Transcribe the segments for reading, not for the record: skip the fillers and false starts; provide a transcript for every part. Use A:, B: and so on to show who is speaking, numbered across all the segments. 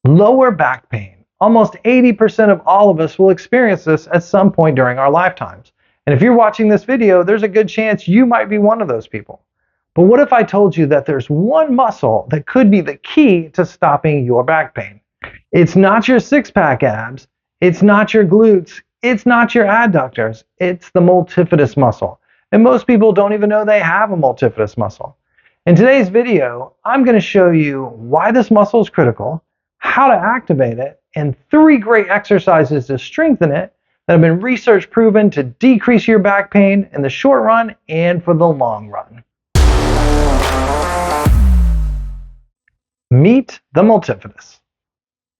A: Lower back pain. Almost 80% of all of us will experience this at some point during our lifetimes. And if you're watching this video, there's a good chance you might be one of those people. But what if I told you that there's one muscle that could be the key to stopping your back pain? It's not your six-pack abs, it's not your glutes, it's not your adductors, it's the multifidus muscle. And most people don't even know they have a multifidus muscle. In today's video, I'm going to show you why this muscle is critical, how to activate it, and 3 great exercises to strengthen it that have been research proven to decrease your back pain in the short run and for the long run. Meet the multifidus.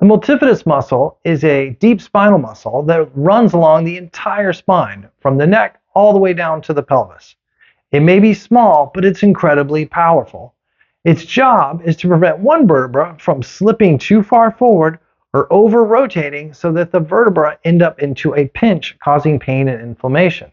A: The multifidus muscle is a deep spinal muscle that runs along the entire spine, from the neck all the way down to the pelvis. It may be small, but it's incredibly powerful. Its job is to prevent one vertebra from slipping too far forward or over-rotating so that the vertebra end up into a pinch, causing pain and inflammation.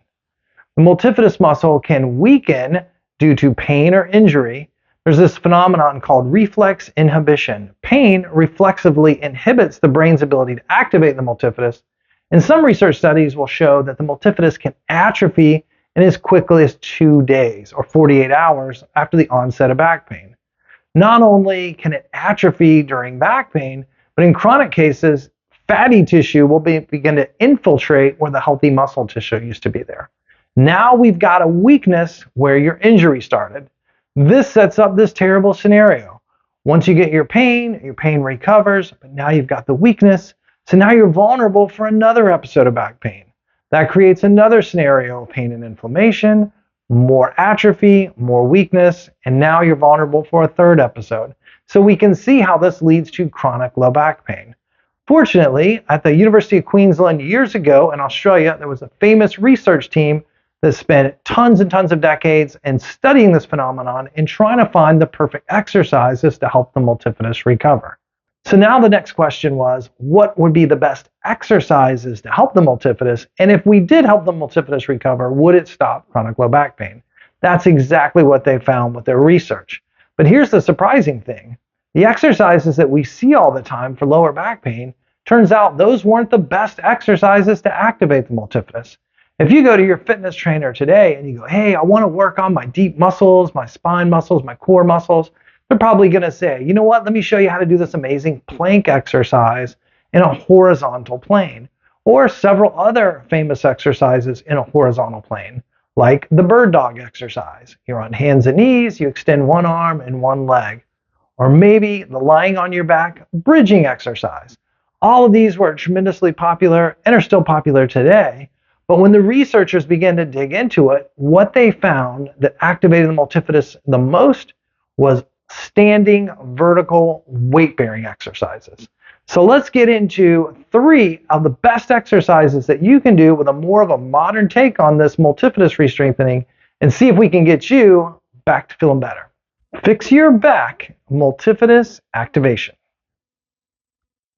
A: The multifidus muscle can weaken due to pain or injury. There's this phenomenon called reflex inhibition. Pain reflexively inhibits the brain's ability to activate the multifidus, and some research studies will show that the multifidus can atrophy in as quickly as 2 days or 48 hours after the onset of back pain. Not only can it atrophy during back pain, but in chronic cases, fatty tissue will begin to infiltrate where the healthy muscle tissue used to be there. Now we've got a weakness where your injury started. This sets up this terrible scenario. Once you get your pain recovers, but now you've got the weakness, so now you're vulnerable for another episode of back pain. That creates another scenario of pain and inflammation, more atrophy, more weakness, and now you're vulnerable for a third episode. So we can see how this leads to chronic low back pain. Fortunately, at the University of Queensland years ago in Australia, there was a famous research team that spent tons and tons of decades in studying this phenomenon and trying to find the perfect exercises to help the multifidus recover. So now the next question was, what would be the best exercises to help the multifidus? And if we did help the multifidus recover, would it stop chronic low back pain? That's exactly what they found with their research. But here's the surprising thing. The exercises that we see all the time for lower back pain, turns out those weren't the best exercises to activate the multifidus. If you go to your fitness trainer today and you go, hey, I want to work on my deep muscles, my spine muscles, my core muscles, they're probably going to say, you know what, let me show you how to do this amazing plank exercise in a horizontal plane, or several other famous exercises in a horizontal plane, like the bird dog exercise. You're on hands and knees, you extend one arm and one leg, or maybe the lying on your back bridging exercise. All of these were tremendously popular and are still popular today. But when the researchers began to dig into it, what they found that activated the multifidus the most was standing vertical weight-bearing exercises. So let's get into 3 of the best exercises that you can do with a more of a modern take on this multifidus re-strengthening and see if we can get you back to feeling better. Fix your back multifidus activation.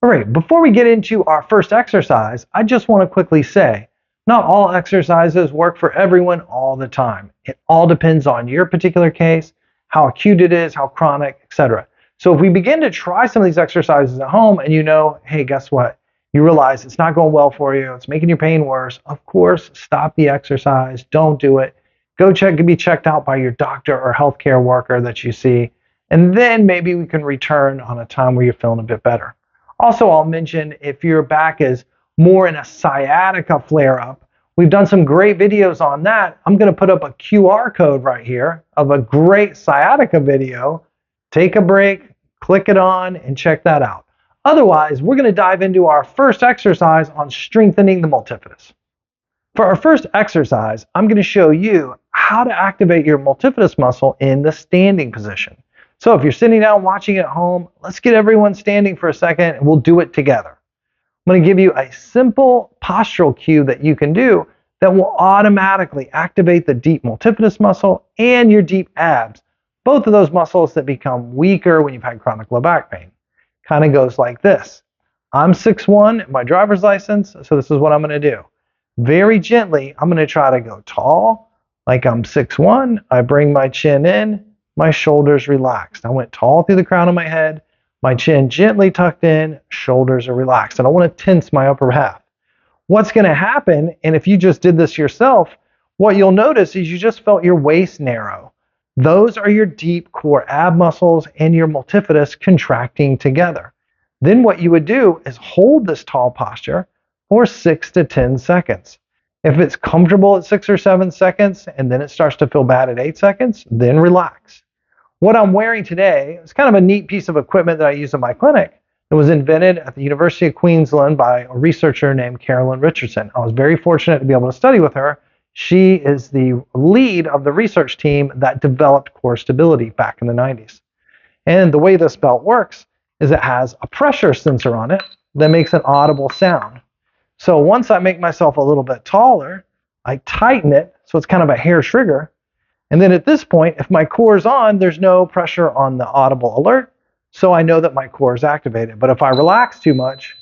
A: All right, before we get into our first exercise, I just want to quickly say, not all exercises work for everyone all the time. It all depends on your particular case, how acute it is, how chronic, etc. So if we begin to try some of these exercises at home and you know, hey, guess what? You realize it's not going well for you, it's making your pain worse, of course, stop the exercise, don't do it. Go be checked out by your doctor or healthcare worker that you see, and then maybe we can return on a time where you're feeling a bit better. Also, I'll mention if your back is more in a sciatica flare-up, we've done some great videos on that. I'm going to put up a QR code right here of a great sciatica video. Take a break, click it on, and check that out. Otherwise, we're going to dive into our first exercise on strengthening the multifidus. For our first exercise, I'm going to show you how to activate your multifidus muscle in the standing position. So if you're sitting down watching at home, let's get everyone standing for a second and we'll do it together. I'm going to give you a simple postural cue that you can do that will automatically activate the deep multifidus muscle and your deep abs, both of those muscles that become weaker when you've had chronic low back pain. Kind of goes like this. I'm 6'1", my driver's license, so this is what I'm going to do. Very gently, I'm going to try to go tall, like I'm 6'1". I bring my chin in, my shoulders relaxed. I went tall through the crown of my head. My chin gently tucked in, shoulders are relaxed. I don't want to tense my upper half. What's going to happen, and if you just did this yourself, what you'll notice is you just felt your waist narrow. Those are your deep core ab muscles and your multifidus contracting together. Then what you would do is hold this tall posture for 6 to 10 seconds. If it's comfortable at 6 or 7 seconds and then it starts to feel bad at 8 seconds, then relax. What I'm wearing today is kind of a neat piece of equipment that I use in my clinic. It was invented at the University of Queensland by a researcher named Carolyn Richardson. I was very fortunate to be able to study with her. She is the lead of the research team that developed core stability back in the 90s. And the way this belt works is it has a pressure sensor on it that makes an audible sound. So once I make myself a little bit taller, I tighten it so it's kind of a hair trigger. And then at this point, if my core is on, there's no pressure on the audible alert. So I know that my core is activated. But if I relax too much,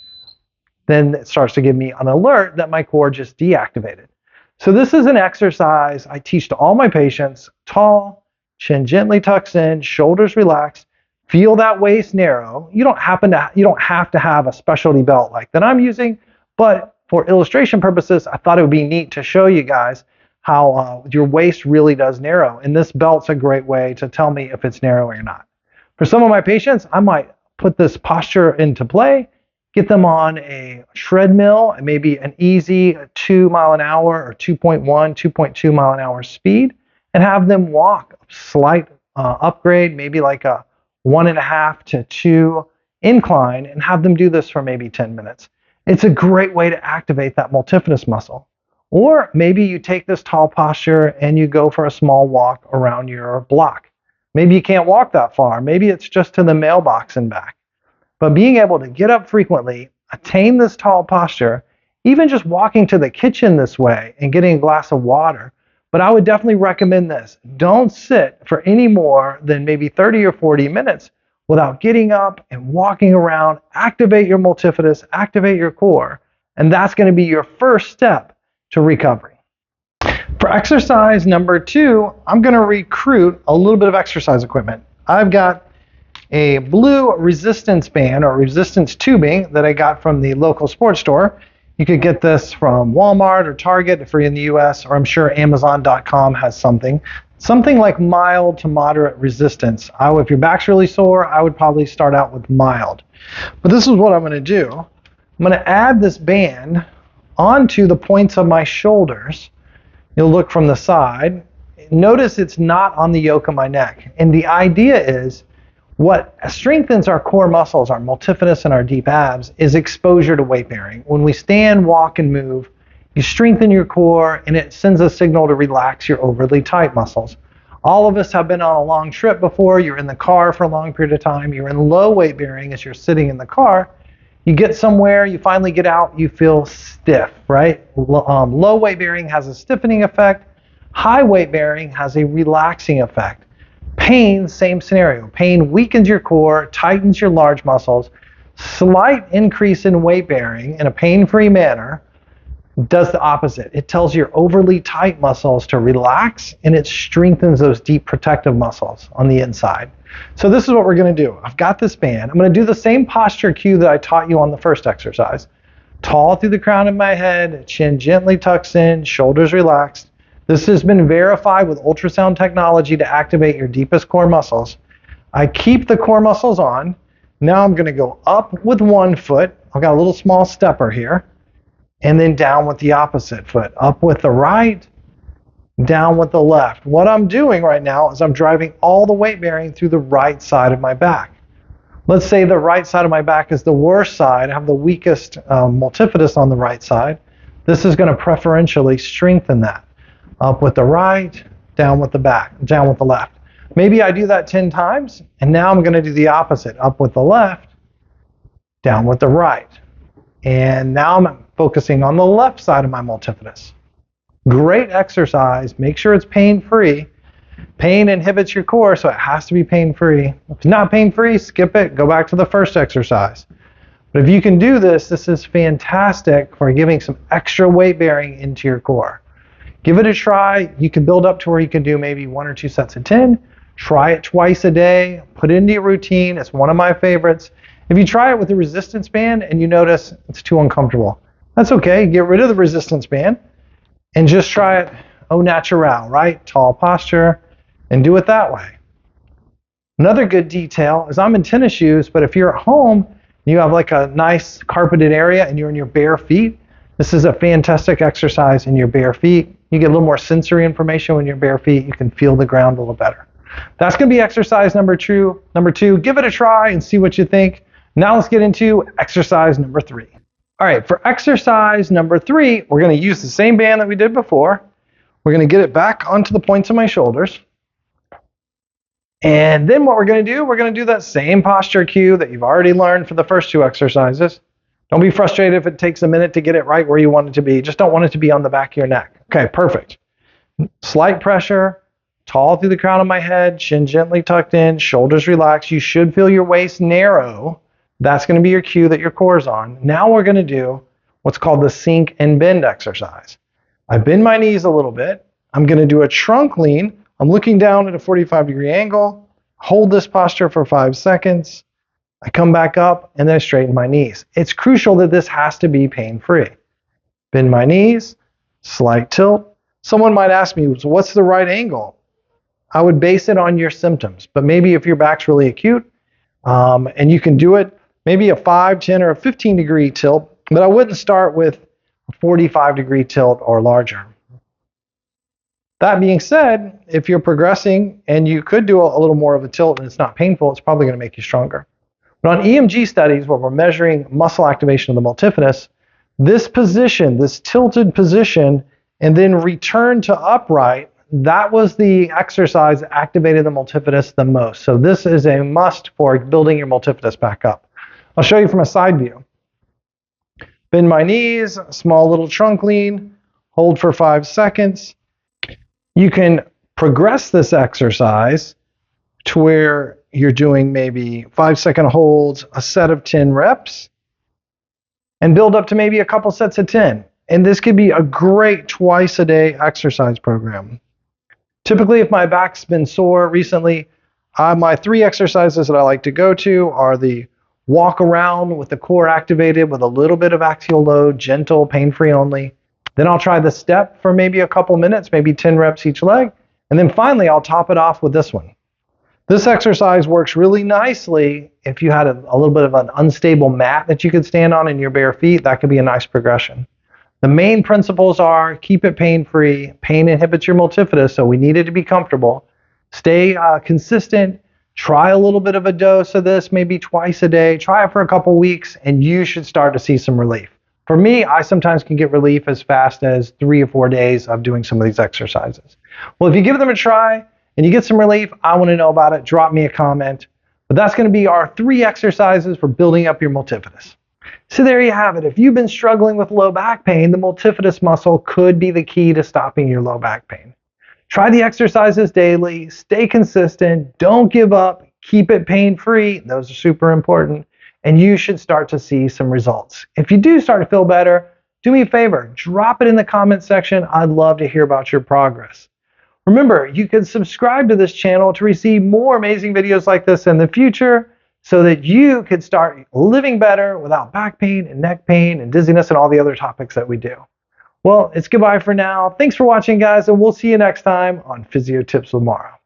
A: then it starts to give me an alert that my core just deactivated. So this is an exercise I teach to all my patients. Tall, chin gently tucks in, shoulders relaxed. Feel that waist narrow. You don't have to have a specialty belt like that I'm using, but for illustration purposes, I thought it would be neat to show you guys how your waist really does narrow. And this belt's a great way to tell me if it's narrowing or not. For some of my patients, I might put this posture into play, get them on a treadmill, maybe an easy 2 mile an hour or 2.1, 2.2 mile an hour speed, and have them walk a slight upgrade, maybe like a 1.5 to 2 incline, and have them do this for maybe 10 minutes. It's a great way to activate that multifidus muscle. Or maybe you take this tall posture and you go for a small walk around your block. Maybe you can't walk that far. Maybe it's just to the mailbox and back. But being able to get up frequently, attain this tall posture, even just walking to the kitchen this way and getting a glass of water. But I would definitely recommend this. Don't sit for any more than maybe 30 or 40 minutes without getting up and walking around. Activate your multifidus, activate your core, and that's going to be your first step to recovery. For exercise number 2, I'm going to recruit a little bit of exercise equipment. I've got a blue resistance band or resistance tubing that I got from the local sports store. You could get this from Walmart or Target if you're in the US, or I'm sure Amazon.com has something like mild to moderate resistance. If your back's really sore, I would probably start out with mild. But this is what I'm going to do. I'm going to add this band onto the points of my shoulders. You'll look from the side. Notice it's not on the yoke of my neck. And the idea is what strengthens our core muscles, our multifidus and our deep abs, is exposure to weight bearing. When we stand, walk, and move, you strengthen your core and it sends a signal to relax your overly tight muscles. All of us have been on a long trip before. You're in the car for a long period of time. You're in low weight bearing as you're sitting in the car. You get somewhere, you finally get out, you feel stiff, right? Low weight bearing has a stiffening effect. High weight bearing has a relaxing effect. Pain, same scenario. Pain weakens your core, tightens your large muscles. Slight increase in weight bearing in a pain-free manner does the opposite. It tells your overly tight muscles to relax, and it strengthens those deep protective muscles on the inside. So this is what we're going to do. I've got this band. I'm going to do the same posture cue that I taught you on the first exercise. Tall through the crown of my head, chin gently tucks in, shoulders relaxed. This has been verified with ultrasound technology to activate your deepest core muscles. I keep the core muscles on. Now I'm going to go up with one foot. I've got a little small stepper here. And then down with the opposite foot. Up with the right, down with the left. What I'm doing right now is I'm driving all the weight bearing through the right side of my back. Let's say the right side of my back is the worst side. I have the weakest multifidus on the right side. This is going to preferentially strengthen that. Up with the right, down with the back, down with the left. Maybe I do that 10 times, and now I'm going to do the opposite. Up with the left, down with the right. And now I'm focusing on the left side of my multifidus. Great exercise. Make sure it's pain-free. Pain inhibits your core, so it has to be pain-free. If it's not pain-free, skip it. Go back to the first exercise. But if you can do this, this is fantastic for giving some extra weight bearing into your core. Give it a try. You can build up to where you can do maybe 1 or 2 sets of 10. Try it twice a day. Put it into your routine. It's one of my favorites. If you try it with a resistance band and you notice it's too uncomfortable, that's okay. Get rid of the resistance band and just try it au naturel, right? Tall posture, and do it that way. Another good detail is I'm in tennis shoes, but if you're at home, you have like a nice carpeted area and you're in your bare feet, this is a fantastic exercise in your bare feet. You get a little more sensory information when you're bare feet. You can feel the ground a little better. That's going to be exercise number two. Give it a try and see what you think. Now let's get into exercise number 3. All right, for exercise number 3, we're going to use the same band that we did before. We're going to get it back onto the points of my shoulders. And then what we're going to do that same posture cue that you've already learned for the first 2 exercises. Don't be frustrated if it takes a minute to get it right where you want it to be. Just don't want it to be on the back of your neck. Okay, perfect. Slight pressure, tall through the crown of my head, chin gently tucked in, shoulders relaxed. You should feel your waist narrow. That's going to be your cue that your core is on. Now we're going to do what's called the sink and bend exercise. I bend my knees a little bit. I'm going to do a trunk lean. I'm looking down at a 45-degree angle. Hold this posture for 5 seconds. I come back up and then I straighten my knees. It's crucial that this has to be pain-free. Bend my knees, slight tilt. Someone might ask me, so what's the right angle? I would base it on your symptoms, but maybe if your back's really acute, and you can do it, maybe a 5, 10, or a 15-degree tilt, but I wouldn't start with a 45-degree tilt or larger. That being said, if you're progressing and you could do a little more of a tilt and it's not painful, it's probably going to make you stronger. But on EMG studies where we're measuring muscle activation of the multifidus, this position, this tilted position, and then return to upright, that was the exercise that activated the multifidus the most. So this is a must for building your multifidus back up. I'll show you from a side view. Bend my knees, small little trunk lean, hold for 5 seconds. You can progress this exercise to where you're doing maybe 5-second holds, a set of 10 reps, and build up to maybe a couple sets of 10. And this could be a great twice-a-day exercise program. Typically, if my back's been sore recently, my 3 exercises that I like to go to are the walk around with the core activated with a little bit of axial load, gentle, pain-free only. Then I'll try the step for maybe a couple minutes, maybe 10 reps each leg. And then finally, I'll top it off with this one. This exercise works really nicely if you had a little bit of an unstable mat that you could stand on in your bare feet. That could be a nice progression. The main principles are keep it pain-free. Pain inhibits your multifidus, so we need it to be comfortable. Stay consistent. Try a little bit of a dose of this, maybe twice a day. Try it for a couple weeks, and you should start to see some relief. For me, I sometimes can get relief as fast as 3 or 4 days of doing some of these exercises. Well, if you give them a try and you get some relief, I want to know about it. Drop me a comment. But that's going to be our 3 exercises for building up your multifidus. So there you have it. If you've been struggling with low back pain, the multifidus muscle could be the key to stopping your low back pain. Try the exercises daily. Stay consistent. Don't give up. Keep it pain-free. Those are super important. And you should start to see some results. If you do start to feel better, do me a favor, drop it in the comment section. I'd love to hear about your progress. Remember, you can subscribe to this channel to receive more amazing videos like this in the future so that you can start living better without back pain and neck pain and dizziness and all the other topics that we do. Well, it's goodbye for now. Thanks for watching, guys, and we'll see you next time on Physio Tips with Mauro.